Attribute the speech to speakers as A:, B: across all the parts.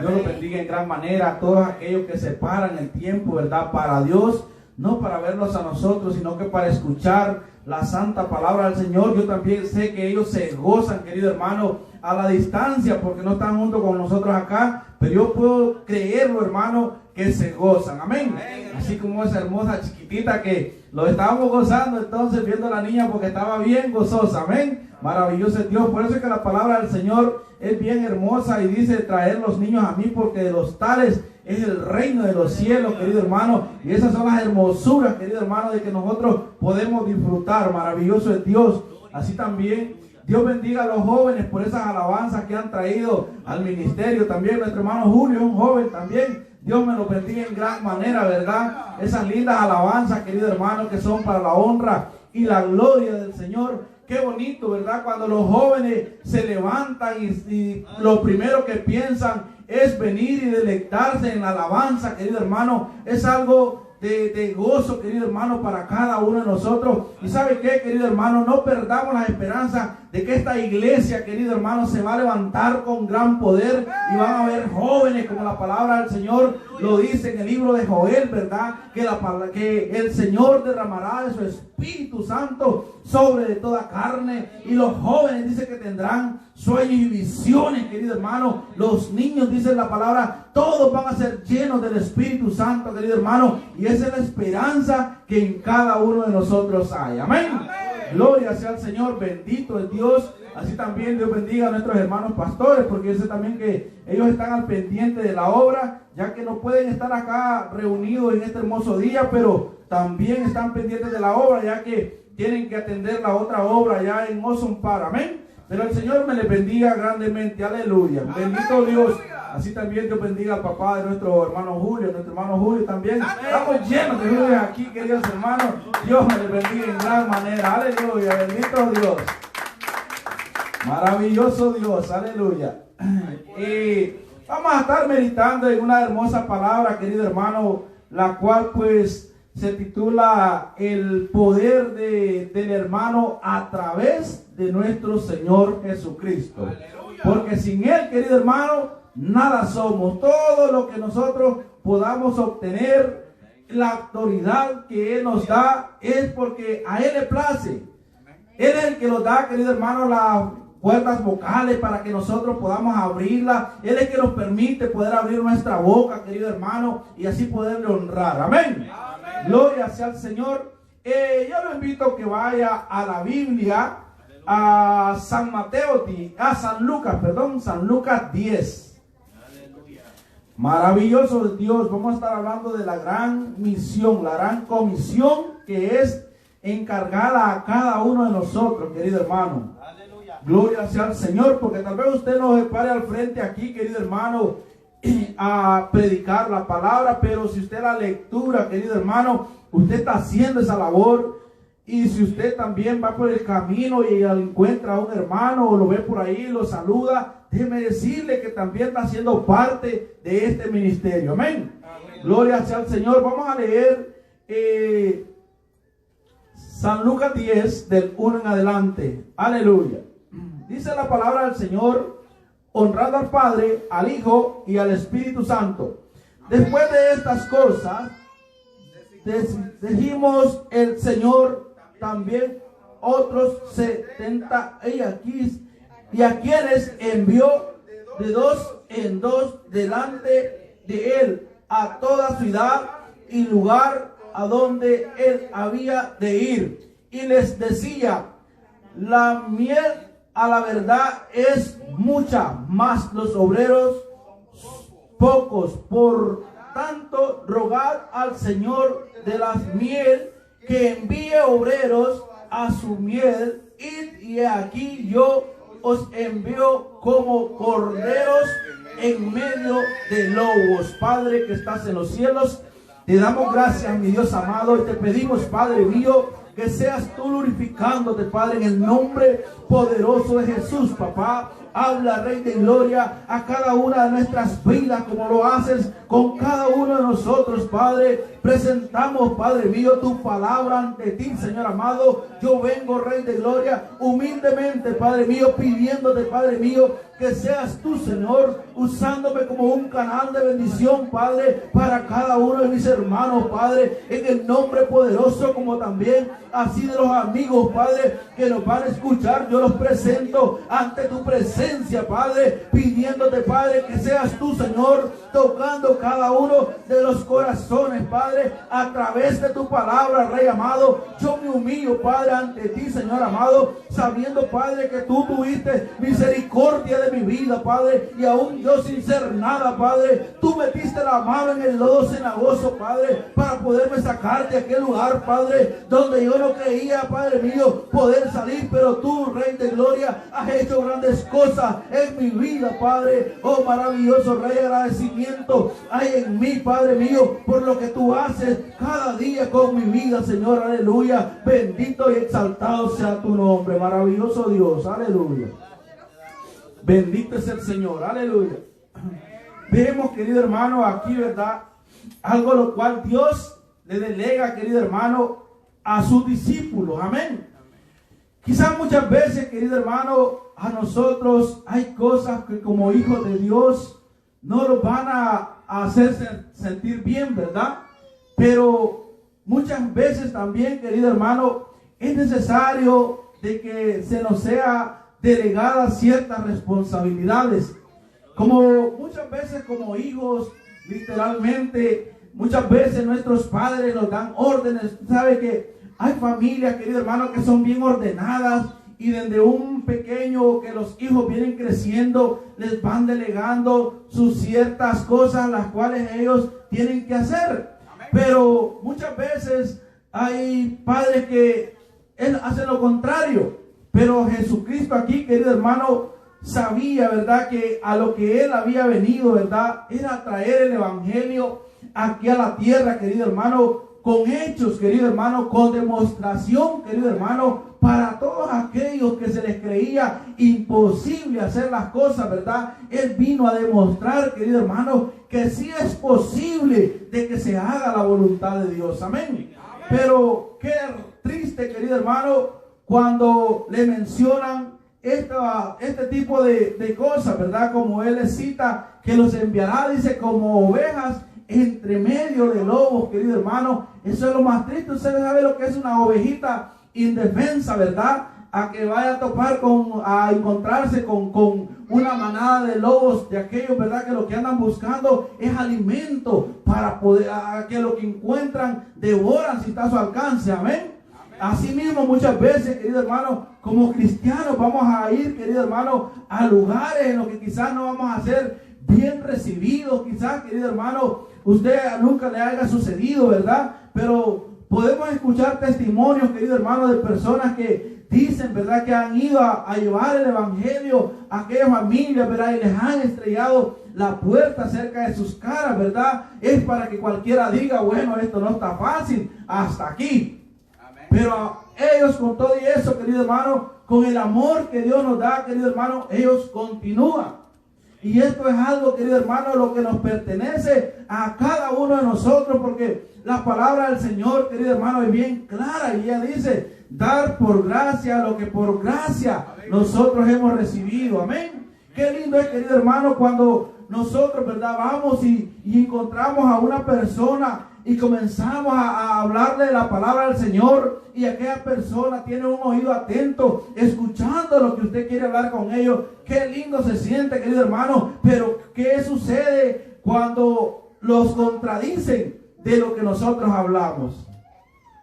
A: Dios los bendiga en gran manera a todos aquellos que separan el tiempo, ¿verdad? Para Dios, no para verlos a nosotros, sino que para escuchar la santa palabra del Señor. Yo también sé que ellos se gozan, querido hermano, a la distancia, porque no están junto con nosotros acá, pero yo puedo creerlo, hermano, que se gozan. Amén. Así como esa hermosa chiquitita que lo estábamos gozando entonces viendo a la niña porque estaba bien gozosa. Amén. Maravilloso es Dios. Por eso es que la palabra del Señor es bien hermosa y dice: traer los niños a mí, porque de los tales es el reino de los cielos, querido hermano. Y esas son las hermosuras, querido hermano, de que nosotros podemos disfrutar. Maravilloso es Dios. Así también Dios bendiga a los jóvenes por esas alabanzas que han traído al ministerio. También nuestro hermano Julio es un joven también. Dios me lo bendiga en gran manera, ¿verdad? Esas lindas alabanzas, querido hermano, que son para la honra y la gloria del Señor. Qué bonito, ¿verdad? Cuando los jóvenes se levantan y lo primero que piensan es venir y deleitarse en la alabanza, querido hermano. Es algo de gozo, querido hermano, para cada uno de nosotros. Y ¿sabe qué, querido hermano? No perdamos la esperanza de que esta iglesia, querido hermano, se va a levantar con gran poder y van a haber jóvenes, como la palabra del Señor lo dice en el libro de Joel, ¿verdad? Que el Señor derramará de su Espíritu Santo sobre de toda carne, y los jóvenes dice que tendrán sueños y visiones, querido hermano. Los niños, dice la palabra, todos van a ser llenos del Espíritu Santo, querido hermano, y esa es la esperanza que en cada uno de nosotros hay. Amén. Gloria sea al Señor, bendito es Dios. Así también Dios bendiga a nuestros hermanos pastores, porque yo sé también que ellos están al pendiente de la obra, ya que no pueden estar acá reunidos en este hermoso día, pero también están pendientes de la obra, ya que tienen que atender la otra obra ya en Ozone Park. Amén. Pero el Señor me les bendiga grandemente. Aleluya. Bendito Dios. Así también Dios bendiga al papá de nuestro hermano Julio. Nuestro hermano Julio también. Estamos llenos de Julio aquí, queridos hermanos. Dios me les bendiga en gran manera. Aleluya. Bendito Dios. Maravilloso Dios. Aleluya. Y vamos a estar meditando en una hermosa palabra, querido hermano, la cual pues se titula El poder del hermano a través de nuestro Señor Jesucristo. ¡Aleluya! Porque sin Él, querido hermano, nada somos. Todo lo que nosotros podamos obtener, la autoridad que Él nos da, es porque a Él le place. Él es el que nos da, querido hermano, las puertas vocales para que nosotros podamos abrirla. Él es el que nos permite poder abrir nuestra boca, querido hermano, y así poderle honrar. Amén. Gloria sea al Señor. Yo lo invito a que vaya a la Biblia, a San Lucas 10. Maravilloso es Dios. Vamos a estar hablando de la gran misión, la gran comisión que es encargada a cada uno de nosotros, querido hermano. Gloria sea al Señor, porque tal vez usted no se pare al frente aquí, querido hermano, a predicar la palabra, pero si usted la lectura, querido hermano, usted está haciendo esa labor. Y si usted también va por el camino y encuentra a un hermano o lo ve por ahí, lo saluda, déjeme decirle que también está siendo parte de este ministerio. Amén. Gloria sea al Señor. Vamos a leer San Lucas 10 del 1 en adelante. Aleluya. Dice la palabra del Señor: honrando al Padre, al Hijo y al Espíritu Santo. Después de estas cosas, dijimos el Señor también otros 70 y a quienes envió de dos en dos delante de Él a toda ciudad y lugar a donde Él había de ir. Y les decía: la miel a la verdad es mucha, mas los obreros pocos. Por tanto, rogad al Señor de la miel que envíe obreros a su miel. Y aquí yo os envío como corderos en medio de lobos. Padre que estás en los cielos, te damos gracias, mi Dios amado, y te pedimos, Padre mío, que seas tú glorificándote, Padre, en el nombre poderoso de Jesús, papá. Habla, Rey de Gloria, a cada una de nuestras vidas, como lo haces con cada uno de nosotros, Padre. Presentamos, Padre mío, tu palabra ante ti, Señor amado. Yo vengo, Rey de Gloria, humildemente, Padre mío, pidiéndote, Padre mío, que seas tú, Señor, usándome como un canal de bendición, Padre, para cada uno de mis hermanos, Padre, en el nombre poderoso, como también así de los amigos, Padre, que nos van a escuchar. Yo los presento ante tu presencia, Padre, pidiéndote, Padre, que seas tú, Señor, tocando cada uno de los corazones, Padre, a través de tu palabra, Rey amado. Yo me humillo, Padre, ante ti, Señor amado, sabiendo, Padre, que tú tuviste misericordia de mi vida, Padre, y aún yo sin ser nada, Padre, tú metiste la mano en el lodo cenagoso, Padre, para poderme sacar de aquel lugar, Padre, donde yo no creía, Padre mío, poder salir, pero tú, Rey de Gloria, has hecho grandes cosas en mi vida, Padre. Oh, maravilloso Rey, agradecimiento hay en mí, Padre mío, por lo que tú haces cada día con mi vida, Señor, aleluya. Bendito y exaltado sea tu nombre, maravilloso Dios, aleluya. Bendito es el Señor, aleluya. Vemos, querido hermano, aquí, ¿verdad? Algo lo cual Dios le delega, querido hermano, a sus discípulos, amén. Quizás muchas veces, querido hermano, a nosotros hay cosas que como hijos de Dios no nos van a hacer sentir bien, ¿verdad? Pero muchas veces también, querido hermano, es necesario de que se nos sea delegadas ciertas responsabilidades. Como muchas veces como hijos, literalmente, muchas veces nuestros padres nos dan órdenes. ¿Sabe que hay familias, querido hermano, que son bien ordenadas? Y desde un pequeño que los hijos vienen creciendo, les van delegando sus ciertas cosas, las cuales ellos tienen que hacer. Pero muchas veces hay padres que hacen lo contrario. Pero Jesucristo aquí, querido hermano, sabía, ¿verdad?, que a lo que Él había venido, ¿verdad?, era traer el Evangelio aquí a la tierra, querido hermano, con hechos, querido hermano, con demostración, querido hermano, para todos aquellos que se les creía imposible hacer las cosas, ¿verdad? Él vino a demostrar, querido hermano, que sí es posible de que se haga la voluntad de Dios, amén. Pero qué triste, querido hermano, cuando le mencionan este tipo de cosas, ¿verdad? Como él les cita, que los enviará, dice, como ovejas entre medio de lobos, querido hermano. Eso es lo más triste. Usted sabe lo que es una ovejita indefensa, ¿verdad? A que vaya a encontrarse con una manada de lobos, de aquellos, ¿verdad?, que lo que andan buscando es alimento para poder, a que lo que encuentran devoran si está a su alcance, amén. Así mismo muchas veces, querido hermano, como cristianos vamos a ir, querido hermano, a lugares en los que quizás no vamos a ser bien recibidos. Quizás, querido hermano, usted nunca le haya sucedido, ¿verdad? Pero podemos escuchar testimonios, querido hermano, de personas que dicen, ¿verdad?, que han ido a llevar el Evangelio a aquellas familias, ¿verdad?, y les han estrellado la puerta cerca de sus caras, ¿verdad? Es para que cualquiera diga, bueno, esto no está fácil, hasta aquí. Pero ellos, con todo y eso, querido hermano, con el amor que Dios nos da, querido hermano, ellos continúan. Y esto es algo, querido hermano, lo que nos pertenece a cada uno de nosotros, porque la palabra del Señor, querido hermano, es bien clara, y ella dice, dar por gracia lo que por gracia nosotros hemos recibido, amén. Qué lindo es, querido hermano, cuando nosotros, ¿verdad?, vamos y encontramos a una persona y comenzamos a hablarle de la palabra del Señor, y aquella persona tiene un oído atento, escuchando lo que usted quiere hablar con ellos. Qué lindo se siente, querido hermano. Pero ¿qué sucede cuando los contradicen de lo que nosotros hablamos?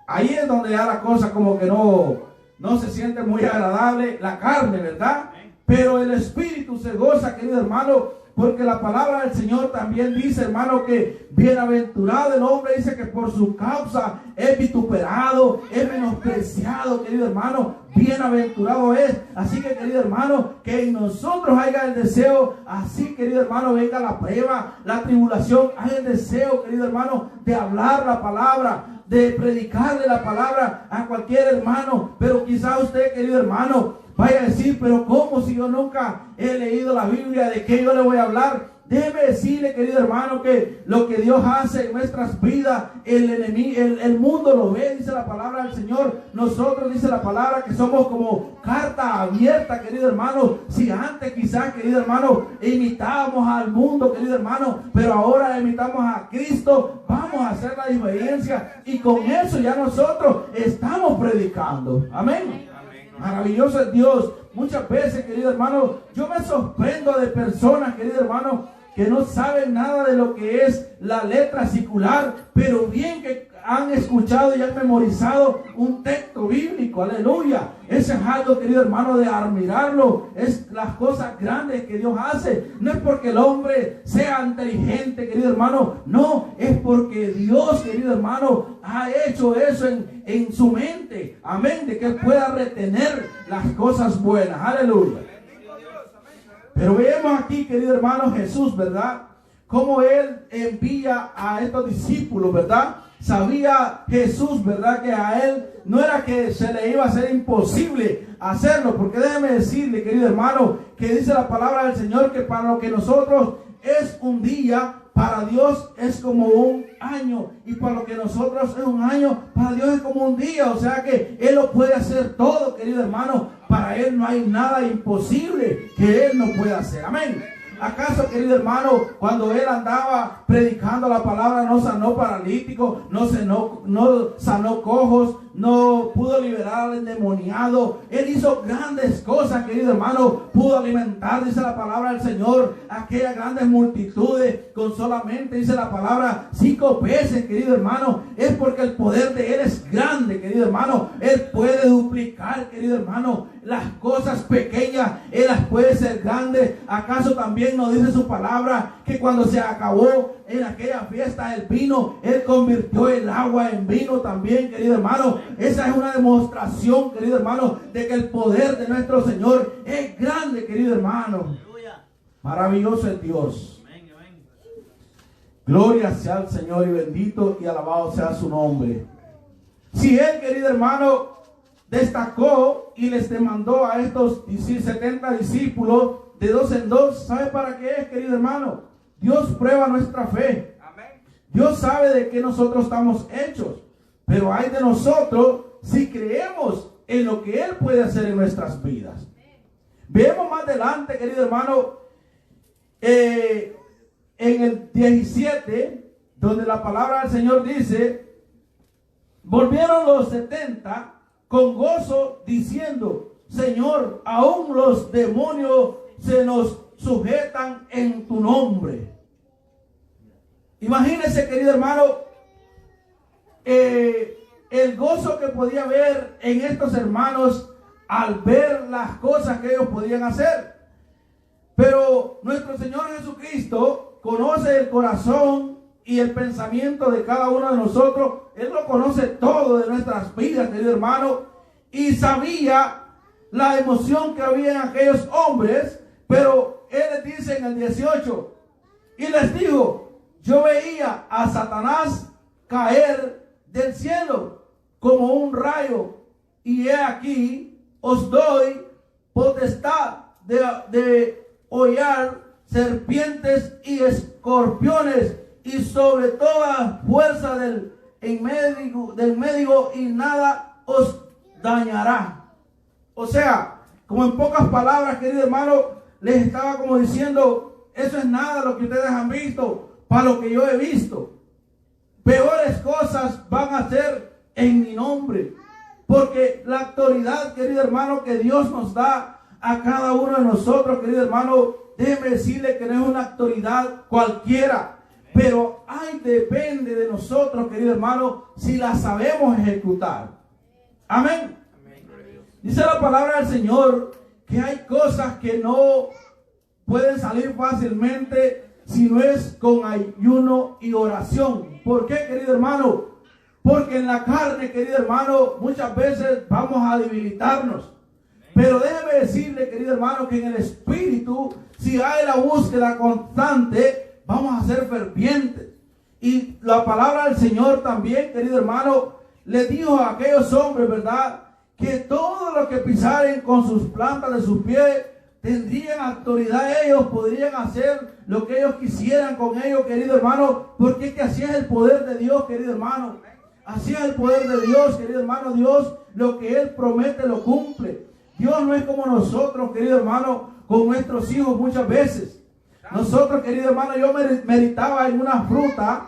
A: Ahí es donde ya la cosa como que no se siente muy agradable, la carne, ¿verdad? Pero el espíritu se goza, querido hermano, porque la palabra del Señor también dice, hermano, que bienaventurado el hombre, dice, que por su causa es vituperado, es menospreciado, querido hermano. Bienaventurado es. Así que, querido hermano, que en nosotros haya el deseo, así, querido hermano, venga la prueba, la tribulación, hay el deseo, querido hermano, de hablar la palabra, de predicarle la palabra a cualquier hermano. Pero quizá usted, querido hermano, vaya a decir, pero ¿cómo si yo nunca he leído la Biblia? ¿De qué yo le voy a hablar? Déjeme decirle, querido hermano, que lo que Dios hace en nuestras vidas, el mundo lo ve, dice la palabra del Señor. Nosotros, dice la palabra, que somos como carta abierta, querido hermano. Si antes quizás, querido hermano, imitábamos al mundo, querido hermano, pero ahora imitamos a Cristo, vamos a hacer la diferencia. Y con eso ya nosotros estamos predicando. Amén. Maravilloso es Dios. Muchas veces, querido hermano, yo me sorprendo de personas, querido hermano, que no saben nada de lo que es la letra secular, pero bien que han escuchado y han memorizado un texto bíblico. Aleluya. Eso es algo, querido hermano, de admirarlo. Es las cosas grandes que Dios hace. No es porque el hombre sea inteligente, querido hermano. No, es porque Dios, querido hermano, ha hecho eso en su mente. Amén. De que Él pueda retener las cosas buenas. Aleluya. Pero vemos aquí, querido hermano, Jesús, ¿verdad? Cómo Él envía a estos discípulos, ¿verdad? Sabía Jesús, ¿verdad? Que a Él no era que se le iba a hacer imposible hacerlo. Porque déjeme decirle, querido hermano, que dice la palabra del Señor que para lo que nosotros es un día, para Dios es como un año. Y para lo que nosotros es un año, para Dios es como un día. O sea que Él lo puede hacer todo, querido hermano. Para Él no hay nada imposible que Él no pueda hacer. Amén. ¿Acaso, querido hermano, cuando Él andaba predicando la palabra, no sanó paralíticos, no sanó cojos, no pudo liberar al endemoniado? Él hizo grandes cosas, querido hermano. Pudo alimentar, dice la palabra del Señor, aquellas grandes multitudes con solamente, dice la palabra, 5 peces, querido hermano. Es porque el poder de Él es grande, querido hermano. Él puede duplicar, querido hermano, las cosas pequeñas. Él las puede ser grandes. ¿Acaso también nos dice su palabra que cuando se acabó en aquella fiesta el vino, Él convirtió el agua en vino también, querido hermano? Esa es una demostración, querido hermano, de que el poder de nuestro Señor es grande, querido hermano. Maravilloso es Dios. Gloria sea al Señor y bendito y alabado sea su nombre. Si Él, querido hermano, destacó y les demandó a estos 70 discípulos de 2 en 2, ¿sabe para qué es, querido hermano? Dios prueba nuestra fe. Dios sabe de qué nosotros estamos hechos. Pero hay de nosotros si creemos en lo que Él puede hacer en nuestras vidas. Vemos más adelante, querido hermano, en el 17, donde la palabra del Señor dice: volvieron los 70 con gozo diciendo: Señor, aún los demonios se nos sujetan en tu nombre. Imagínese, querido hermano, el gozo que podía haber en estos hermanos al ver las cosas que ellos podían hacer. Pero nuestro Señor Jesucristo conoce el corazón y el pensamiento de cada uno de nosotros. Él lo conoce todo de nuestras vidas, querido hermano, y sabía la emoción que había en aquellos hombres. Pero Él les dice en el 18, y les dijo: yo veía a Satanás caer del cielo como un rayo, y he aquí os doy potestad de hollar serpientes y escorpiones, y sobre toda fuerza del enemigo, y nada os dañará. O sea, como en pocas palabras, querido hermano, les estaba como diciendo: eso es nada lo que ustedes han visto para lo que yo he visto. Peores cosas van a hacer en mi nombre. Porque la autoridad, querido hermano, que Dios nos da a cada uno de nosotros, querido hermano, déjeme decirle que no es una autoridad cualquiera. Pero depende de nosotros, querido hermano, si la sabemos ejecutar. Amén. Dice la palabra del Señor que hay cosas que no pueden salir fácilmente si no es con ayuno y oración. ¿Por qué, querido hermano? Porque en la carne, querido hermano, muchas veces vamos a debilitarnos. Pero déjeme decirle, querido hermano, que en el espíritu, si hay la búsqueda constante, vamos a ser fervientes. Y la palabra del Señor también, querido hermano, le dijo a aquellos hombres, ¿verdad?, que todo lo que pisaren con sus plantas de sus pies tendrían autoridad. Ellos podrían hacer lo que ellos quisieran con ellos, querido hermano, porque es que así es el poder de Dios, querido hermano. Así es el poder de Dios, querido hermano. Dios, lo que Él promete lo cumple. Dios no es como nosotros, querido hermano, con nuestros hijos muchas veces. Nosotros, querido hermano, yo meditaba en una fruta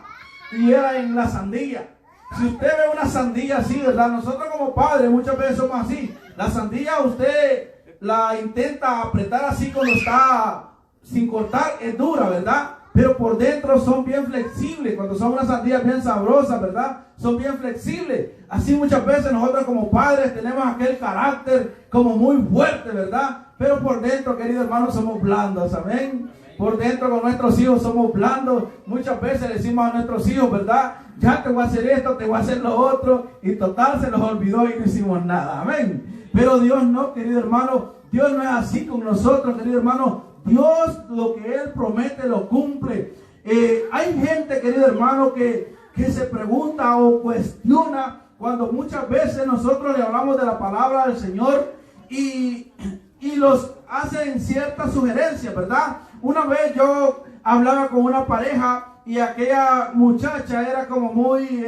A: y era en la sandía. Si usted ve una sandía así, ¿verdad? Nosotros como padres muchas veces somos así. La sandía usted la intenta apretar así cuando está sin cortar, es dura, ¿verdad? Pero por dentro son bien flexibles. Cuando son unas sandías bien sabrosas, ¿verdad? Son bien flexibles. Así muchas veces nosotros como padres tenemos aquel carácter como muy fuerte, ¿verdad? Pero por dentro, querido hermano, somos blandos, amén. Por dentro con nuestros hijos somos blandos. Muchas veces le decimos a nuestros hijos, ¿verdad? Ya te voy a hacer esto, te voy a hacer lo otro. Y total se nos olvidó y no hicimos nada, amén. Pero Dios no, querido hermano. Dios no es así con nosotros, querido hermano. Dios lo que Él promete lo cumple. Hay gente, querido hermano, que se pregunta o cuestiona cuando muchas veces nosotros le hablamos de la palabra del Señor y los hacen ciertas sugerencias, ¿verdad? Una vez yo hablaba con una pareja y aquella muchacha era como muy,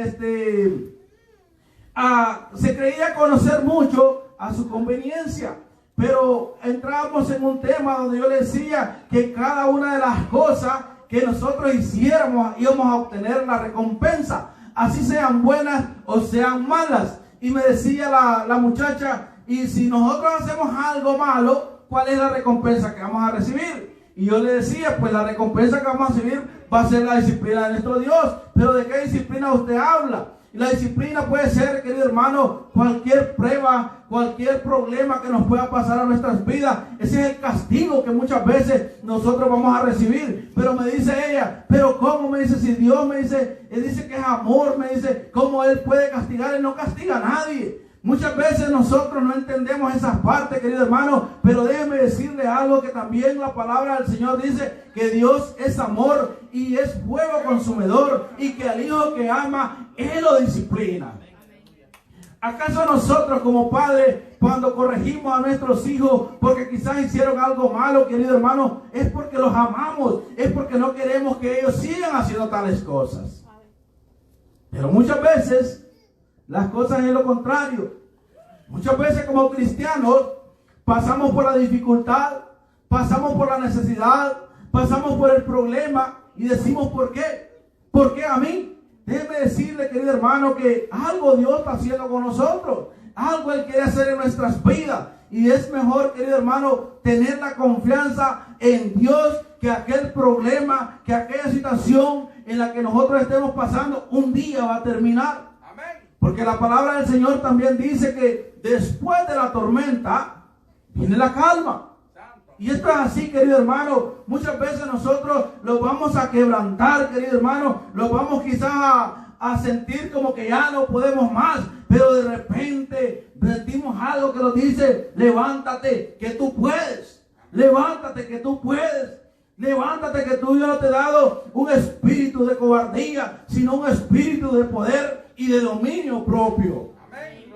A: se creía conocer mucho a su conveniencia. Pero entramos en un tema donde yo le decía que cada una de las cosas que nosotros hiciéramos íbamos a obtener la recompensa, así sean buenas o sean malas. Y me decía la muchacha, y si nosotros hacemos algo malo, ¿cuál es la recompensa que vamos a recibir? Y yo le decía, pues la recompensa que vamos a recibir va a ser la disciplina de nuestro Dios. Pero ¿de qué disciplina usted habla? Y la disciplina puede ser, querido hermano, cualquier prueba, cualquier problema que nos pueda pasar a nuestras vidas. Ese es el castigo que muchas veces nosotros vamos a recibir. Pero me dice ella, pero ¿cómo? Me dice, si Dios me dice, Él dice que es amor, me dice, ¿cómo Él puede castigar? Él no castiga a nadie. Muchas veces nosotros no entendemos esas partes, querido hermano, pero déjeme decirle algo que también la palabra del Señor dice, que Dios es amor y es fuego consumidor, y que al hijo que ama, Él lo disciplina. ¿Acaso nosotros como padres, cuando corregimos a nuestros hijos porque quizás hicieron algo malo, querido hermano, es porque los amamos, es porque no queremos que ellos sigan haciendo tales cosas? Pero muchas veces las cosas es lo contrario. Muchas veces como cristianos pasamos por la dificultad, pasamos por la necesidad, pasamos por el problema y decimos ¿por qué? ¿Por qué a mí? Déjeme decirle, querido hermano, que algo Dios está haciendo con nosotros. Algo Él quiere hacer en nuestras vidas. Y es mejor, querido hermano, tener la confianza en Dios, que aquel problema, que aquella situación en la que nosotros estemos pasando, un día va a terminar. Porque la palabra del Señor también dice que después de la tormenta viene la calma. Y esto es así, querido hermano. Muchas veces nosotros lo vamos a quebrantar, querido hermano. Lo vamos quizás a sentir como que ya no podemos más. Pero de repente sentimos algo que nos dice, levántate que tú puedes. Levántate que tú puedes. Levántate que tú, Dios no te ha dado un espíritu de cobardía, sino un espíritu de poder y de dominio propio.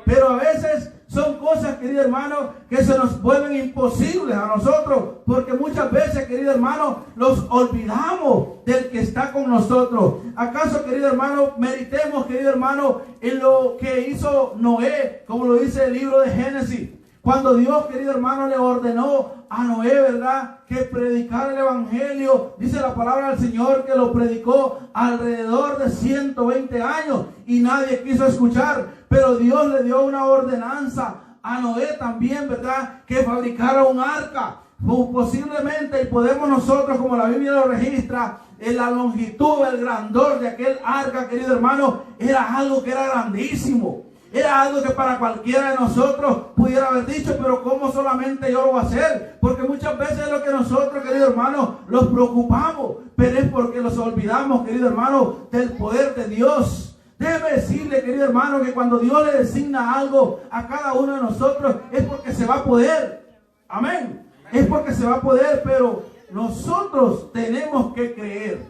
A: Pero a veces son cosas, querido hermano, que se nos vuelven imposibles a nosotros, porque muchas veces, querido hermano, los olvidamos del que está con nosotros. ¿Acaso, querido hermano, meditemos, querido hermano, en lo que hizo Noé, como lo dice el libro de Génesis? Cuando Dios, querido hermano, le ordenó a Noé, ¿verdad?, que predicara el evangelio. Dice la palabra del Señor que lo predicó alrededor de 120 años y nadie quiso escuchar. Pero Dios le dio una ordenanza a Noé también, ¿verdad?, que fabricara un arca. Posiblemente, y podemos nosotros, como la Biblia lo registra, en la longitud, el grandor de aquel arca, querido hermano, era algo que era grandísimo. Era algo que para cualquiera de nosotros pudiera haber dicho, pero ¿cómo solamente yo lo voy a hacer? Porque muchas veces es lo que nosotros, querido hermano, los preocupamos, pero es porque los olvidamos, querido hermano, del poder de Dios. Déjeme decirle, querido hermano, que cuando Dios le designa algo a cada uno de nosotros, es porque se va a poder. Amén. Es porque se va a poder, pero nosotros tenemos que creer.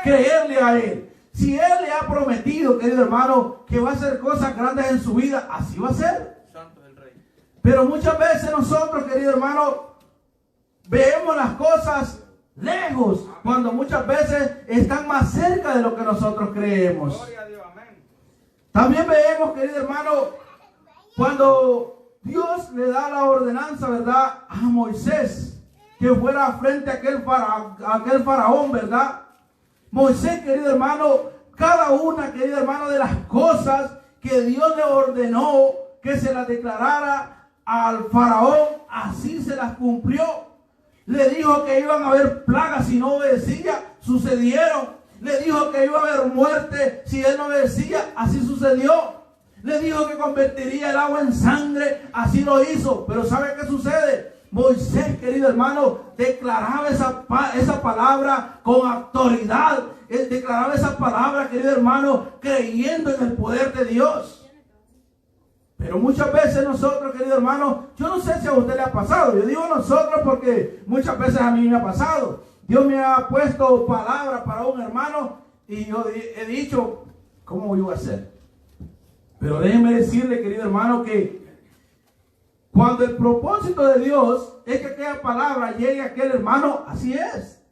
A: Creerle a Él. Si Él le ha prometido, querido hermano, que va a hacer cosas grandes en su vida, así va a ser.
B: Santo es el Rey.
A: Pero muchas veces nosotros, querido hermano, vemos las cosas lejos, cuando muchas veces están más cerca de lo que nosotros creemos.
B: Gloria a Dios, amén.
A: También vemos, querido hermano, cuando Dios le da la ordenanza, ¿verdad?, a Moisés, que fuera frente a aquel faraón, ¿verdad? Moisés, querido hermano, cada una, querido hermano, de las cosas que Dios le ordenó que se las declarara al faraón, así se las cumplió. Le dijo que iban a haber plagas si no obedecía, sucedieron. Le dijo que iba a haber muerte si él no obedecía, así sucedió. Le dijo que convertiría el agua en sangre, así lo hizo. Pero ¿sabe qué sucede? Moisés, querido hermano, declaraba esa palabra con autoridad. Él declaraba esa palabra, querido hermano, creyendo en el poder de Dios. Pero muchas veces nosotros, querido hermano, yo no sé si a usted le ha pasado. Yo digo nosotros porque muchas veces a mí me ha pasado. Dios me ha puesto palabra para un hermano y yo he dicho, ¿cómo voy a hacer? Pero déjeme decirle, querido hermano, que cuando el propósito de Dios es que aquella palabra llegue a aquel hermano, así es.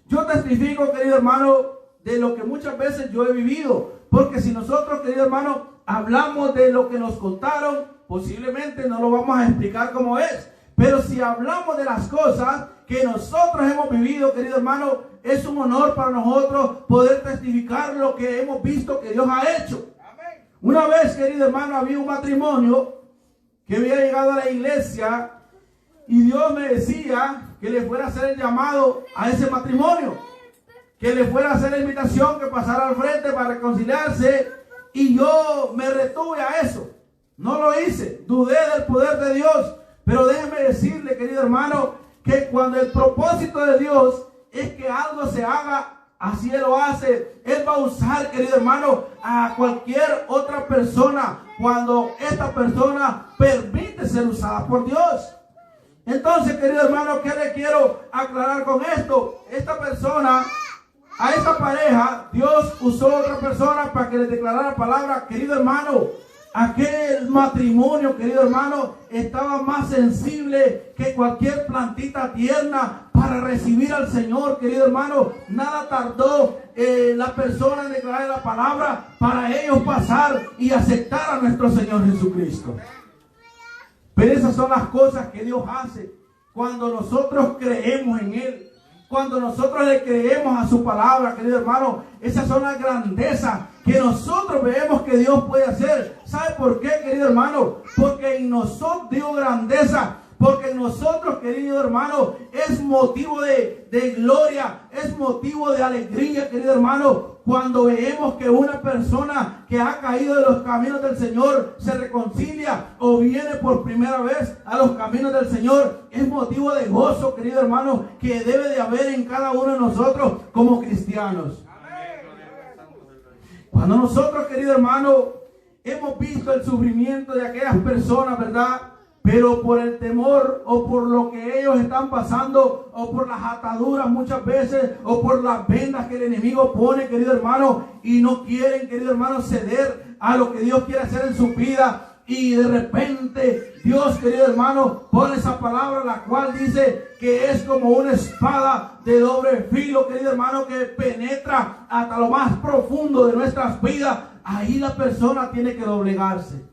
A: Yo testifico, querido hermano, de lo que muchas veces yo he vivido. Porque si nosotros, querido hermano, hablamos de lo que nos contaron, posiblemente no lo vamos a explicar como es. Pero si hablamos de las cosas que nosotros hemos vivido, querido hermano, es un honor para nosotros poder testificar lo que hemos visto que Dios ha hecho. Amén. Una vez, querido hermano, había un matrimonio que había llegado a la iglesia y Dios me decía que le fuera a hacer el llamado a ese matrimonio, que le fuera a hacer la invitación, que pasara al frente para reconciliarse, y yo me retuve a eso, no lo hice, dudé del poder de Dios. Pero déjeme decirle, querido hermano, que cuando el propósito de Dios es que algo se haga, así Él lo hace. Él va a usar, querido hermano, a cualquier otra persona cuando esta persona permite ser usada por Dios. Entonces, querido hermano, ¿qué le quiero aclarar con esto? Esta persona, a esta pareja, Dios usó a otra persona para que le declarara palabra. Querido hermano, aquel matrimonio, querido hermano, estaba más sensible que cualquier plantita tierna para recibir al Señor, querido hermano. Nada tardó la persona en declarar la palabra para ellos pasar y aceptar a nuestro Señor Jesucristo. Pero esas son las cosas que Dios hace cuando nosotros creemos en Él. Cuando nosotros le creemos a su palabra, querido hermano, esas son las grandezas que nosotros vemos que Dios puede hacer. ¿Sabe por qué, querido hermano? Porque en nosotros, digo grandeza, porque en nosotros, querido hermano, es motivo de gloria, es motivo de alegría, querido hermano, cuando vemos que una persona que ha caído de los caminos del Señor se reconcilia o viene por primera vez a los caminos del Señor. Es motivo de gozo, querido hermano, que debe de haber en cada uno de nosotros como cristianos. Cuando nosotros, querido hermano, hemos visto el sufrimiento de aquellas personas, ¿verdad? Pero por el temor o por lo que ellos están pasando o por las ataduras muchas veces o por las vendas que el enemigo pone, querido hermano, y no quieren, querido hermano, ceder a lo que Dios quiere hacer en su vida. Y de repente Dios, querido hermano, pone esa palabra, la cual dice que es como una espada de doble filo, querido hermano, que penetra hasta lo más profundo de nuestras vidas. Ahí la persona tiene que doblegarse.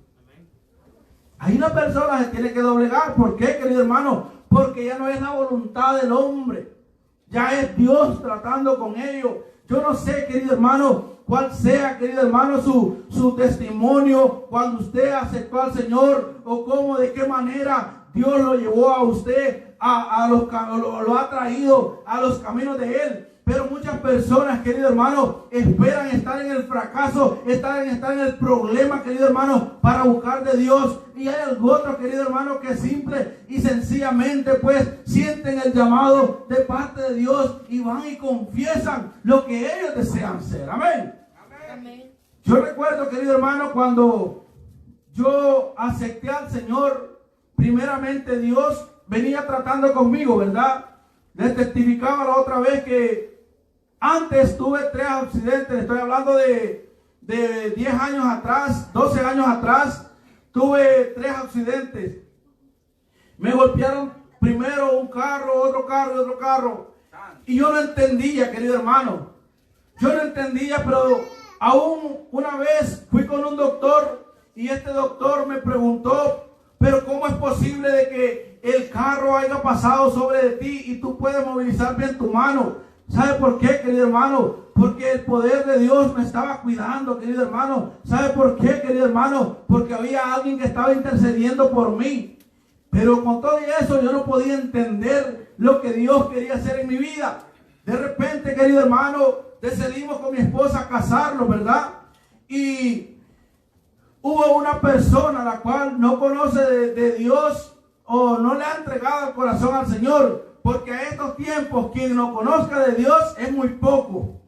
A: Ahí una persona se tiene que doblegar. ¿Por qué, querido hermano? Porque ya no es la voluntad del hombre. Ya es Dios tratando con ellos. Yo no sé, querido hermano, cuál sea, querido hermano, su testimonio cuando usted aceptó al Señor, o cómo, de qué manera Dios lo llevó a usted, lo ha traído a los caminos de Él. Pero muchas personas, querido hermano, esperan estar en el fracaso, estar en el problema, querido hermano, para buscar de Dios. Y hay otros, querido hermano, que simple y sencillamente pues sienten el llamado de parte de Dios y van y confiesan lo que ellos desean ser. Amén. Amén. Yo recuerdo, querido hermano, cuando yo acepté al Señor, primeramente Dios venía tratando conmigo, ¿verdad? Les testificaba la otra vez que Antes tuve 3 accidentes, estoy hablando de 10 años atrás, 12 años atrás, tuve 3 accidentes. Me golpearon primero un carro, otro carro y otro carro. Y yo no entendía, querido hermano. Yo no entendía, pero aún una vez fui con un doctor y este doctor me preguntó, pero ¿cómo es posible de que el carro haya pasado sobre de ti y tú puedes movilizar bien tu mano? ¿Sabe por qué, querido hermano? Porque el poder de Dios me estaba cuidando, querido hermano. ¿Sabe por qué, querido hermano? Porque había alguien que estaba intercediendo por mí. Pero con todo eso yo no podía entender lo que Dios quería hacer en mi vida. De repente, querido hermano, decidimos con mi esposa casarnos, ¿verdad? Y hubo una persona la cual no conoce de Dios o no le ha entregado el corazón al Señor. Porque a estos tiempos quien no conozca de Dios es muy poco.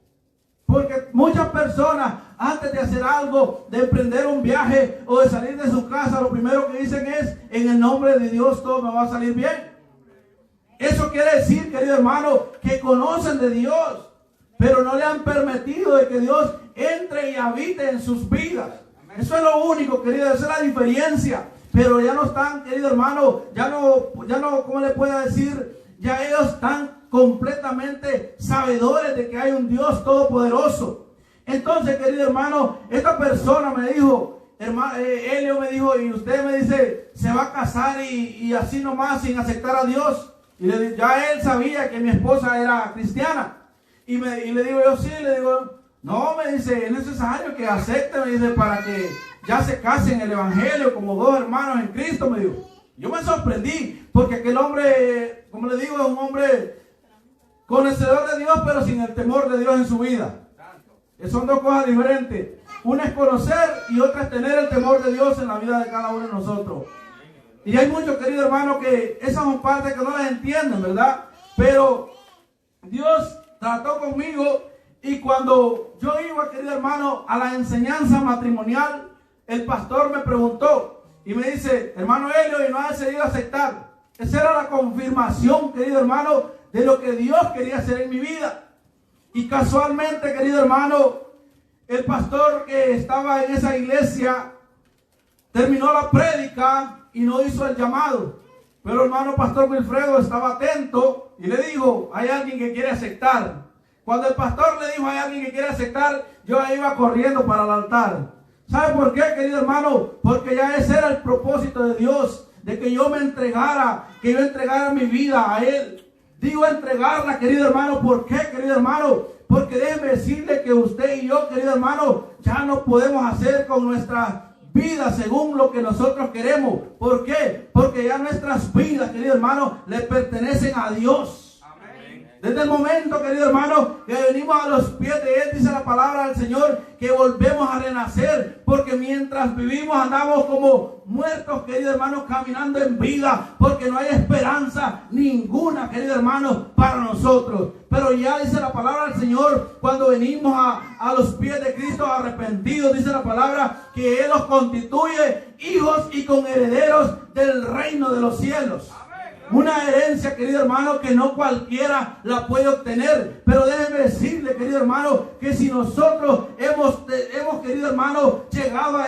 A: Porque muchas personas antes de hacer algo, de emprender un viaje o de salir de su casa, lo primero que dicen es, en el nombre de Dios todo me va a salir bien. Eso quiere decir, querido hermano, que conocen de Dios, pero no le han permitido de que Dios entre y habite en sus vidas. Eso es lo único, querido, esa es la diferencia. Pero ya no están, querido hermano, ya no, ¿cómo le puedo decir? Ya ellos están completamente sabedores de que hay un Dios todopoderoso. Entonces, querido hermano, esta persona me dijo, hermano, Helio me dijo, y usted me dice, se va a casar y así nomás sin aceptar a Dios. Y ya él sabía que mi esposa era cristiana. Y le digo yo, sí, le digo, no, me dice, es necesario que acepte, me dice, para que ya se casen en el evangelio como 2 hermanos en Cristo, me dijo. Yo me sorprendí, porque aquel hombre, como le digo, es un hombre conocedor de Dios, pero sin el temor de Dios en su vida. Son 2 cosas diferentes. Una es conocer y otra es tener el temor de Dios en la vida de cada uno de nosotros. Y hay muchos, queridos hermanos, que esas son partes que no las entienden, ¿verdad? Pero Dios trató conmigo y cuando yo iba, querido hermano, a la enseñanza matrimonial, el pastor me preguntó y me dice, hermano Helio, y no ha decidido aceptar. Esa era la confirmación, querido hermano, de lo que Dios quería hacer en mi vida. Y casualmente, querido hermano, el pastor que estaba en esa iglesia terminó la prédica y no hizo el llamado. Pero hermano pastor Wilfredo estaba atento y le dijo, hay alguien que quiere aceptar. Cuando el pastor le dijo, hay alguien que quiere aceptar, yo iba corriendo para el altar. ¿Sabe por qué, querido hermano? Porque ya ese era el propósito de Dios, de que yo me entregara, que yo entregara mi vida a Él. Digo entregarla, querido hermano, ¿por qué, querido hermano? Porque déjeme decirle que usted y yo, querido hermano, ya no podemos hacer con nuestra vida según lo que nosotros queremos. ¿Por qué? Porque ya nuestras vidas, querido hermano, le pertenecen a Dios. Desde el momento, querido hermano, que venimos a los pies de Él, dice la palabra del Señor, que volvemos a renacer, porque mientras vivimos andamos como muertos, querido hermano, caminando en vida, porque no hay esperanza ninguna, querido hermano, para nosotros. Pero ya dice la palabra del Señor, cuando venimos a los pies de Cristo arrepentidos, dice la palabra, que Él los constituye hijos y conherederos del reino de los cielos. Una herencia, querido hermano, que no cualquiera la puede obtener. Pero déjeme decirle, querido hermano, que si nosotros hemos querido hermano,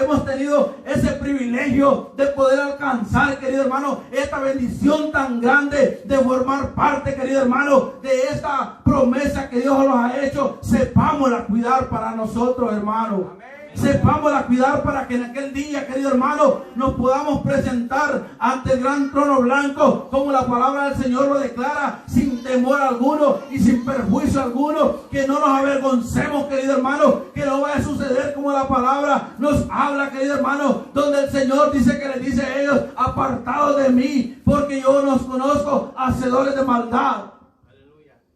A: hemos tenido ese privilegio de poder alcanzar, querido hermano, esta bendición tan grande de formar parte, querido hermano, de esta promesa que Dios nos ha hecho, sepámosla cuidar para nosotros, hermano. Sepámosla cuidar para que en aquel día, querido hermano, nos podamos presentar ante el gran trono blanco, como la palabra del Señor lo declara, sin temor alguno y sin perjuicio alguno, que no nos avergoncemos, querido hermano, que no vaya a suceder como la palabra nos habla, querido hermano, donde el Señor dice que le dice a ellos, apartados de mí, porque yo los conozco, hacedores de maldad.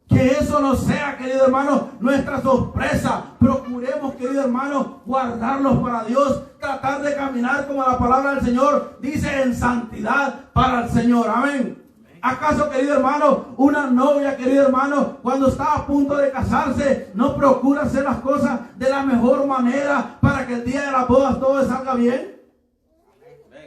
A: Que eso no sea, querido hermano, nuestra sorpresa. Procuremos, querido hermano, guardarlos para Dios. Tratar de caminar como la palabra del Señor dice, en santidad para el Señor. Amén. ¿Acaso, querido hermano, una novia, querido hermano, cuando está a punto de casarse, no procura hacer las cosas de la mejor manera para que el día de las bodas todo salga bien?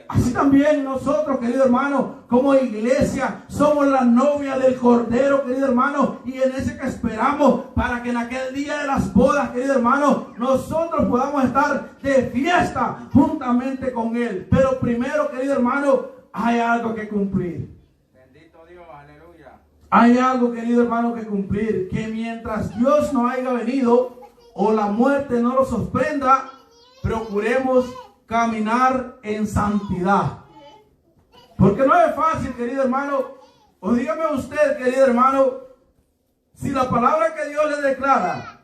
A: Así también nosotros, querido hermano, como iglesia, somos la novia del Cordero, querido hermano, y en ese que esperamos para que en aquel día de las bodas, querido hermano, nosotros podamos estar de fiesta juntamente con Él. Pero primero, querido hermano, hay algo que cumplir.
B: Bendito Dios, aleluya.
A: Hay algo, querido hermano, que cumplir, que mientras Dios no haya venido o la muerte no lo sorprenda, procuremos caminar en santidad. Porque no es fácil, querido hermano. O dígame usted, querido hermano, si la palabra que Dios le declara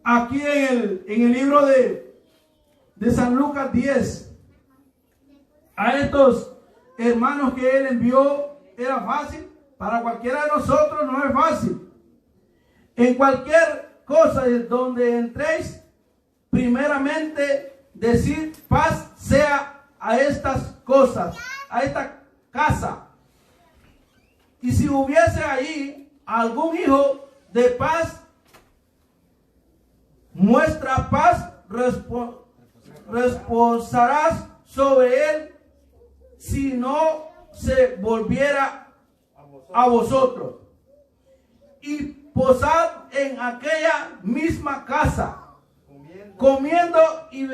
A: aquí en el libro de San Lucas 10 a estos hermanos que Él envió, era fácil. Para cualquiera de nosotros no es fácil. En cualquier cosa donde entréis, primeramente decir paz sea a estas cosas, a esta casa. Y si hubiese ahí algún hijo de paz, muestra paz, reposarás sobre él, si no se volviera a vosotros. Y posad en aquella misma casa, comiendo y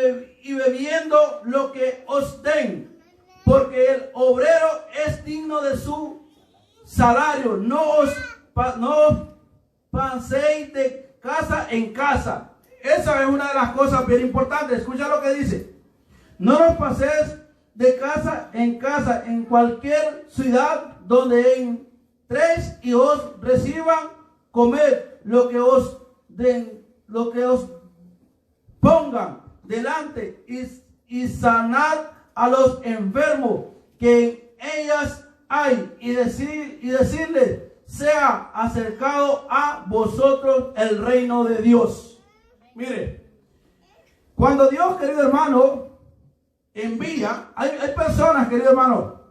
A: bebiendo lo que os den, porque el obrero es digno de su salario. No os paséis de casa en casa. Esa es una de las cosas bien importantes. Escucha lo que dice: no os paséis de casa en cualquier ciudad donde entréis y os reciban, comed lo que os den, lo que os pongan delante, y sanad a los enfermos que en ellas hay, y decirles: sea acercado a vosotros el reino de Dios. Mire, cuando Dios, querido hermano, envía, hay personas, querido hermano,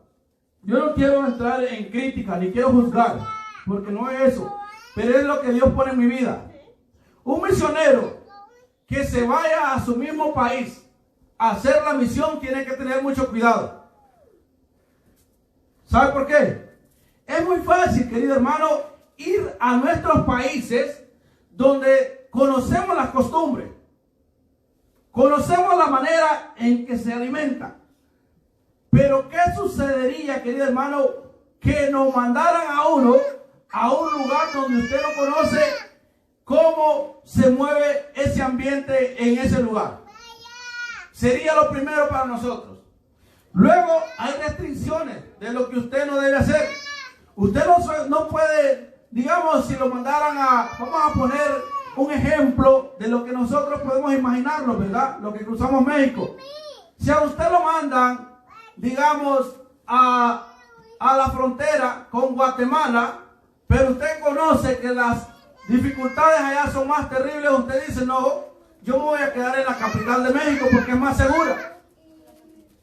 A: yo no quiero entrar en crítica ni quiero juzgar, porque no es eso, pero es lo que Dios pone en mi vida. Un misionero que se vaya a su mismo país a hacer la misión tiene que tener mucho cuidado. ¿Sabe por qué? Es muy fácil, querido hermano, ir a nuestros países donde conocemos las costumbres, conocemos la manera en que se alimenta. Pero ¿qué sucedería, querido hermano, que nos mandaran a uno a un lugar donde usted no conoce cómo se mueve ese ambiente en ese lugar? Sería lo primero para nosotros. Luego hay restricciones de lo que usted no debe hacer. Usted no puede, digamos, si lo mandaran vamos a poner un ejemplo de lo que nosotros podemos imaginarnos, ¿verdad? Lo que cruzamos México. Si a usted lo mandan, digamos, a la frontera con Guatemala, pero usted conoce que las dificultades allá son más terribles, usted dice: no, yo me voy a quedar en la capital de México porque es más segura.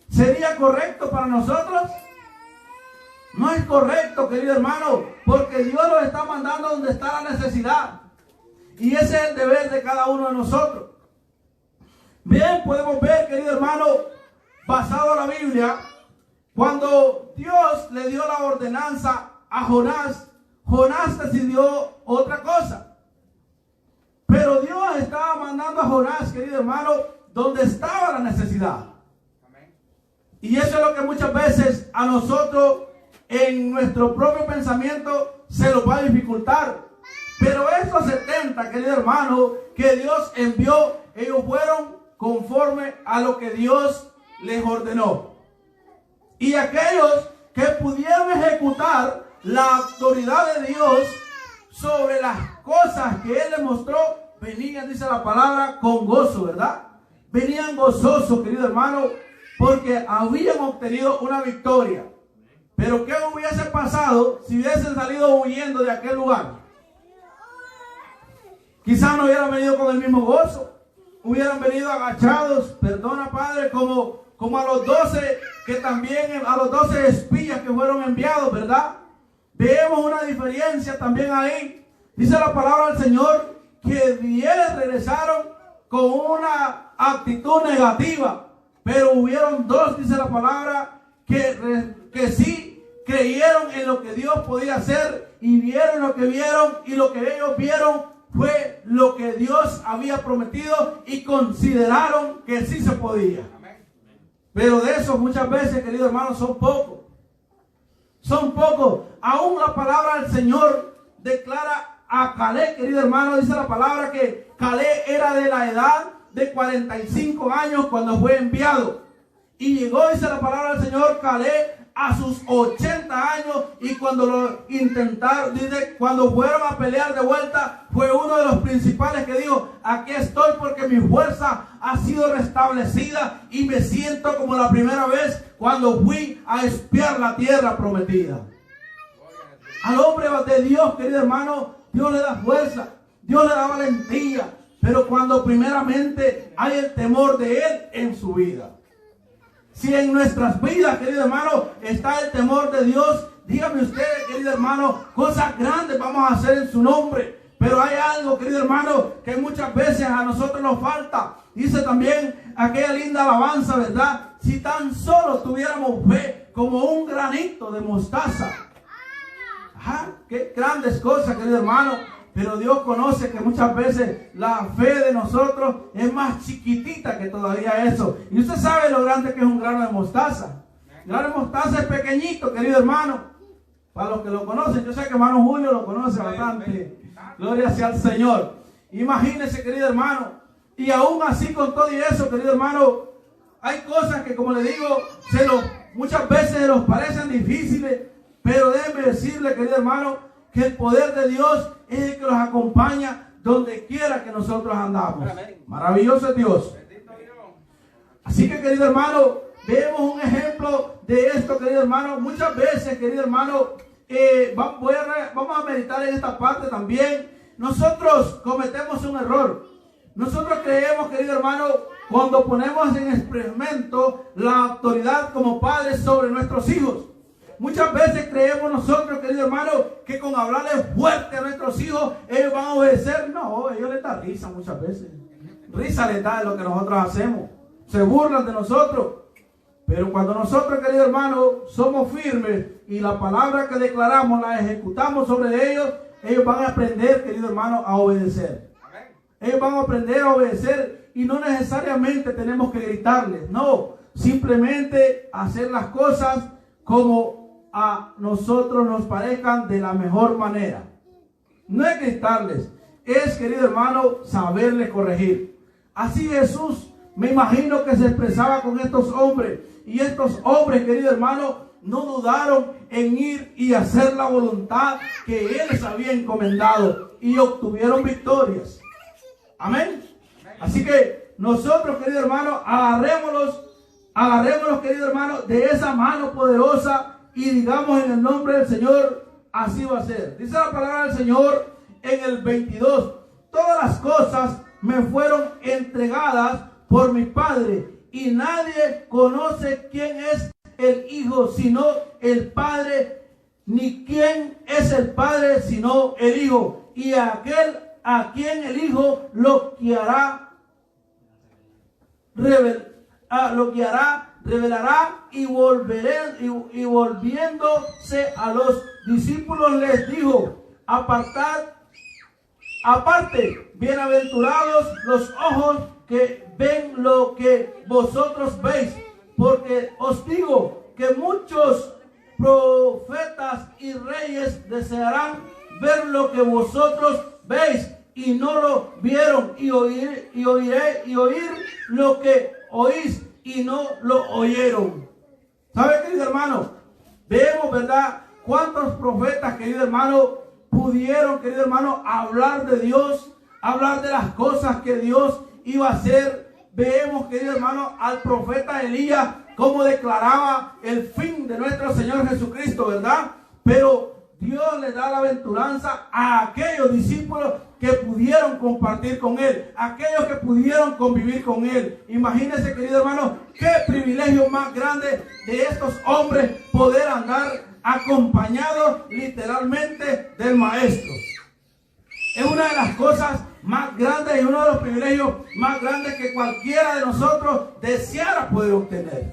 A: ¿Sería correcto para nosotros? No es correcto, querido hermano, porque Dios nos está mandando donde está la necesidad. Y ese es el deber de cada uno de nosotros. Bien, podemos ver, querido hermano, basado en la Biblia, cuando Dios le dio la ordenanza a Jonás, Jonás decidió otra cosa. Pero Dios estaba mandando a Jonás, querido hermano, donde estaba la necesidad. Y eso es lo que muchas veces a nosotros en nuestro propio pensamiento se nos va a dificultar. Pero estos 70, querido hermano, que Dios envió, ellos fueron conforme a lo que Dios les ordenó. Y aquellos que pudieron ejecutar la autoridad de Dios sobre las cosas que Él les mostró, venían, dice la palabra, con gozo, ¿verdad? Venían gozosos, querido hermano, porque habían obtenido una victoria. Pero ¿qué hubiese pasado si hubiesen salido huyendo de aquel lugar? Quizás no hubieran venido con el mismo gozo, hubieran venido agachados, perdona Padre, como a los 12, que también a los 12 espías que fueron enviados, ¿verdad? Vemos una diferencia también ahí. Dice la palabra del Señor que 10 regresaron con una actitud negativa, Pero hubieron dos, dice la palabra, que sí creyeron en lo que Dios podía hacer y vieron lo que vieron, y lo que ellos vieron fue lo que Dios había prometido y consideraron que sí se podía. Pero de eso muchas veces, queridos hermanos, son pocos. Son pocos. Aún la palabra del Señor declara a Caleb, querido hermano, dice la palabra que Caleb era de la edad de 45 años cuando fue enviado. Y llegó, dice la palabra del Señor, Caleb a sus 80 años, y cuando lo intentaron, dice, cuando fueron a pelear de vuelta, fue uno de los principales que dijo: aquí estoy porque mi fuerza ha sido restablecida y me siento como la primera vez cuando fui a espiar la tierra prometida. Al hombre de Dios, querido hermano, Dios le da fuerza, Dios le da valentía, pero cuando primeramente hay el temor de Él en su vida. Si en nuestras vidas, querido hermano, está el temor de Dios, dígame usted, querido hermano, cosas grandes vamos a hacer en su nombre. Pero hay algo, querido hermano, que muchas veces a nosotros nos falta. Dice también aquella linda alabanza, ¿verdad? Si tan solo tuviéramos fe como un granito de mostaza. Ajá, qué grandes cosas, querido hermano. Pero Dios conoce que muchas veces la fe de nosotros es más chiquitita que todavía eso. Y usted sabe lo grande que es un grano de mostaza. El grano de mostaza es pequeñito, querido hermano. Para los que lo conocen, yo sé que hermano Julio lo conoce bastante. Gloria sea al Señor. Imagínese, querido hermano. Y aún así, con todo y eso, querido hermano, hay cosas que, como le digo, muchas veces se nos parecen difíciles. Pero déjeme decirle, querido hermano, que el poder de Dios es el que nos acompaña donde quiera que nosotros andamos. Maravilloso es Dios. Así que, querido hermano, vemos un ejemplo de esto, querido hermano. Muchas veces, querido hermano, vamos a meditar en esta parte también. Nosotros cometemos un error. Nosotros creemos, querido hermano, cuando ponemos en experimento la autoridad como padres sobre nuestros hijos. Muchas veces creemos nosotros, querido hermano, que con hablarle fuerte a nuestros hijos, ellos van a obedecer. No, ellos les da risa muchas veces. Risa les da de lo que nosotros hacemos. Se burlan de nosotros. Pero cuando nosotros, querido hermano, somos firmes y la palabra que declaramos la ejecutamos sobre ellos, ellos van a aprender, querido hermano, a obedecer. Ellos van a aprender a obedecer y no necesariamente tenemos que gritarles. No, simplemente hacer las cosas como a nosotros nos parezcan de la mejor manera. No es gritarles, es, querido hermano, saberles corregir. Así Jesús, me imagino que se expresaba con estos hombres. Y estos hombres, querido hermano, no dudaron en ir y hacer la voluntad que Él les había encomendado. Y obtuvieron victorias. Amén. Así que nosotros, querido hermano, agarrémonos, querido hermano, de esa mano poderosa y digamos en el nombre del Señor, así va a ser. Dice la palabra del Señor en el 22: todas las cosas me fueron entregadas por mi Padre, y nadie conoce quién es el Hijo sino el Padre, ni quién es el Padre sino el Hijo, y aquel a quien el Hijo lo guiará, revelará. Y volviéndose a los discípulos les dijo: aparte, bienaventurados los ojos que ven lo que vosotros veis, porque os digo que muchos profetas y reyes desearán ver lo que vosotros veis y no lo vieron, y oír lo que oís y no lo oyeron. ¿Sabe, querido hermano? Vemos, ¿verdad?, cuántos profetas, querido hermano, pudieron, querido hermano, hablar de Dios, hablar de las cosas que Dios iba a hacer. Vemos, querido hermano, al profeta Elías, cómo declaraba el fin de nuestro Señor Jesucristo, ¿verdad? Pero Dios le da la aventuranza a aquellos discípulos que pudieron compartir con Él, aquellos que pudieron convivir con Él. Imagínense, querido hermano, qué privilegio más grande de estos hombres poder andar acompañados literalmente del Maestro. Es una de las cosas más grandes y uno de los privilegios más grandes que cualquiera de nosotros deseara poder obtener.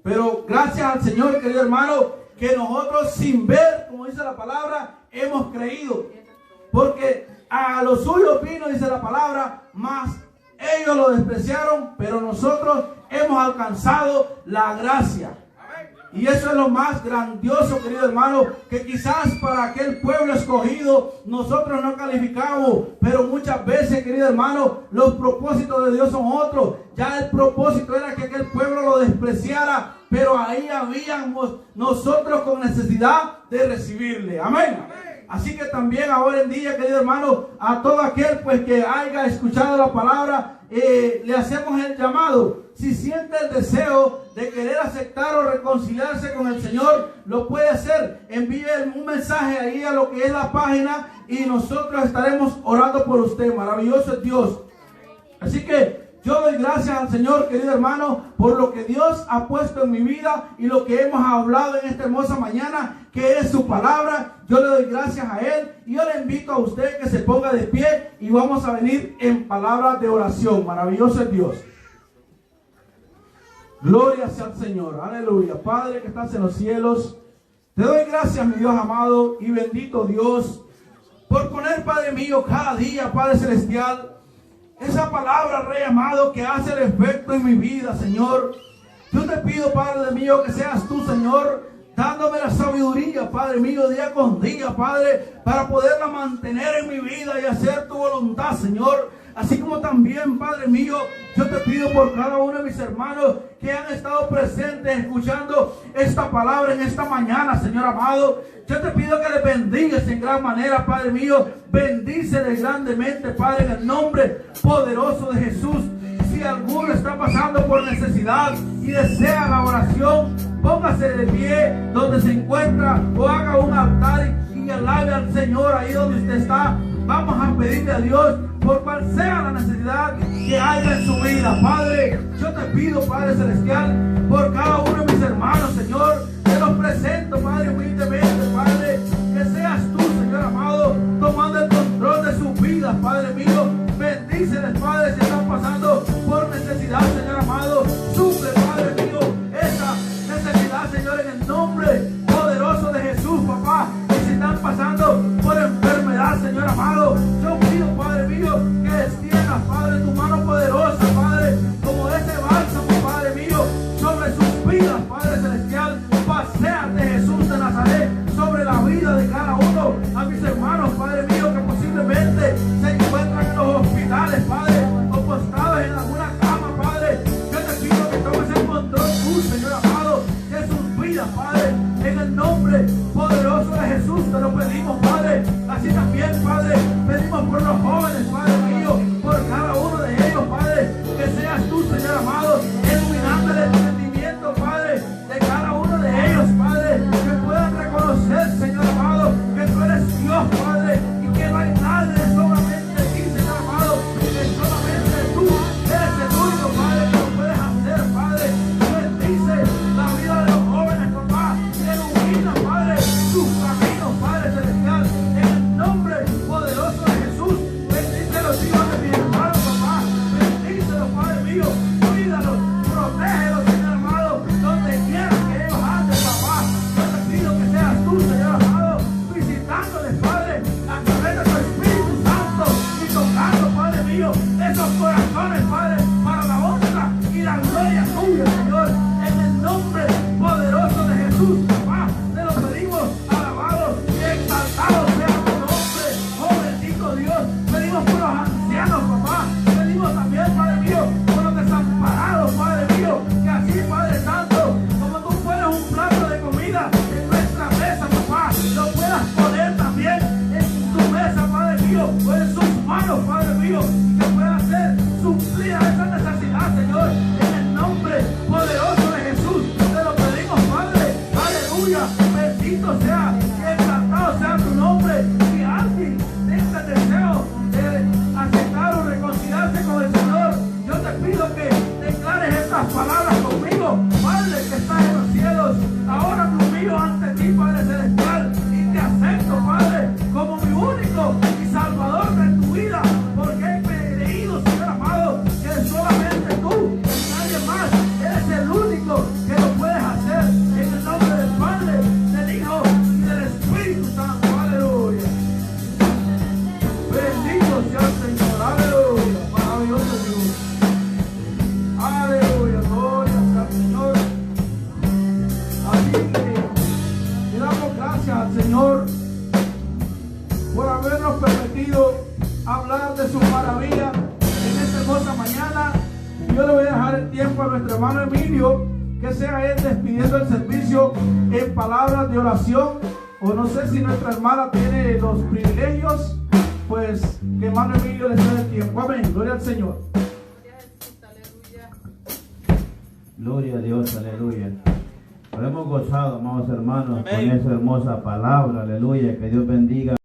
A: Pero gracias al Señor, querido hermano, que nosotros sin ver, como dice la palabra, hemos creído. Porque a los suyos vino, dice la palabra, mas ellos lo despreciaron, pero nosotros hemos alcanzado la gracia. Y eso es lo más grandioso, querido hermano, que quizás para aquel pueblo escogido nosotros no calificamos, pero muchas veces, querido hermano, los propósitos de Dios son otros. Ya el propósito era que aquel pueblo lo despreciara, pero ahí habíamos nosotros con necesidad de recibirle. Amén. Así que también ahora en día, querido hermano, a todo aquel pues que haya escuchado la palabra, le hacemos el llamado. Si siente el deseo de querer aceptar o reconciliarse con el Señor, lo puede hacer. Envíe un mensaje ahí a lo que es la página y nosotros estaremos orando por usted. Maravilloso es Dios. Así que yo doy gracias al Señor, querido hermano, por lo que Dios ha puesto en mi vida y lo que hemos hablado en esta hermosa mañana, que es su palabra. Yo le doy gracias a Él y yo le invito a usted que se ponga de pie y vamos a venir en palabras de oración. Maravilloso es Dios. Gloria sea al Señor. Aleluya. Padre que estás en los cielos, te doy gracias, mi Dios amado y bendito Dios, por poner, Padre mío, cada día, Padre celestial, esa palabra, Rey amado, que hace el efecto en mi vida, Señor. Yo te pido, Padre mío, que seas tú, Señor, dándome la sabiduría, Padre mío, día con día, Padre, para poderla mantener en mi vida y hacer tu voluntad, Señor. Así como también, Padre mío, yo te pido por cada uno de mis hermanos que han estado presentes escuchando esta palabra en esta mañana, Señor amado. Yo te pido que les bendigas en gran manera, Padre mío. Bendíceles grandemente, Padre, en el nombre poderoso de Jesús. Si alguno está pasando por necesidad y desea la oración, póngase de pie donde se encuentra o haga un altar y alabe al Señor ahí donde usted está. Vamos a pedirle a Dios por cual sea la necesidad que haya en su vida. Padre, yo te pido, Padre celestial, por cada uno de mis hermanos, Señor, te los presento, Padre, humildemente, Padre, que seas tú, Señor amado, tomando el control de sus vidas, Padre mío. Bendíceles, Padre, si están pasando por necesidad, Señor amado. Suple, Padre mío, esa necesidad, Señor, en el nombre poderoso de Jesús, papá. Y si están pasando por enfermedad, Señor amado, yo pido, Padre mío, que extiendas, Padre, tu mano poderosa, Padre, como ese bálsamo, Padre mío, sobre sus vidas, Padre celestial. Paséate, Jesús de Nazaret, sobre la vida de cada uno. A mis hermanos, Padre mío, que posiblemente se encuentran en los hospitales, Padre, o postrados en alguna cama, Padre. Yo te pido que tomes el control tú, Señor amado, de sus vidas, Padre. En el nombre poderoso de Jesús te lo pedimos, Padre. Así también, Padre, pedimos por los jóvenes, Padre mío, por cada uno de ellos, Padre, que seas tú, Señor amado, iluminando el entendimiento, Padre, de cada uno de ellos, Padre, que puedan reconocer, Señor amado, que tú eres Dios, Padre, y que no hay nadie solamente ti, Señor amado, que solamente tú eres el único, Padre, que lo puedes hacer, Padre. Bendice la vida de los jóvenes, papá, ilumina, Padre, sus caminos, Padre celestial, en el nombre poderoso de Jesús. Bendice los hijos de mi hermano, papá, bendícelos, Padre mío, cuídalos, protégelos, Señor amado, donde quiera que ellos anden, papá. Yo te pido que seas tú, Señor amado, visitándoles, Padre, a través de tu Espíritu Santo y tocando, Padre mío, esos corazones, Padre, para la honra y la gloria tuya, Señor, en el nombre poderoso de Jesús, papá. Te lo pedimos, alabado y exaltado sea tu nombre, oh bendito Dios. Pedimos por los ancianos, papá. Pedimos también, Padre mío, por los desamparados, Padre mío, que así, Padre Santo, como tú pones un plato de comida en nuestra mesa, papá, lo puedas poner también en tu mesa, Padre mío, o en sus manos, Padre mío, que pueda ser suplida esa necesidad, Señor, en el nombre poderoso de Jesús. Te lo pedimos, Padre, aleluya, bendito sea y exaltado sea tu nombre. Si alguien tenga el deseo de aceptar o reconciliarse con el Señor, yo te pido que declares estas palabras conmigo. Padre que estás en los cielos, ahora me humillo ante ti, Padre celestial, y te acepto, Padre, como mi único y salvador de tu vida, porque dar el tiempo a nuestro hermano Emilio, que sea él despidiendo el servicio en palabras de oración. O no sé si nuestra hermana tiene los privilegios, pues que hermano Emilio le dé el tiempo. Amén, gloria al Señor.
C: Gloria a Dios, aleluya. Nos hemos gozado, amados hermanos, con esa hermosa palabra, aleluya. Que Dios bendiga.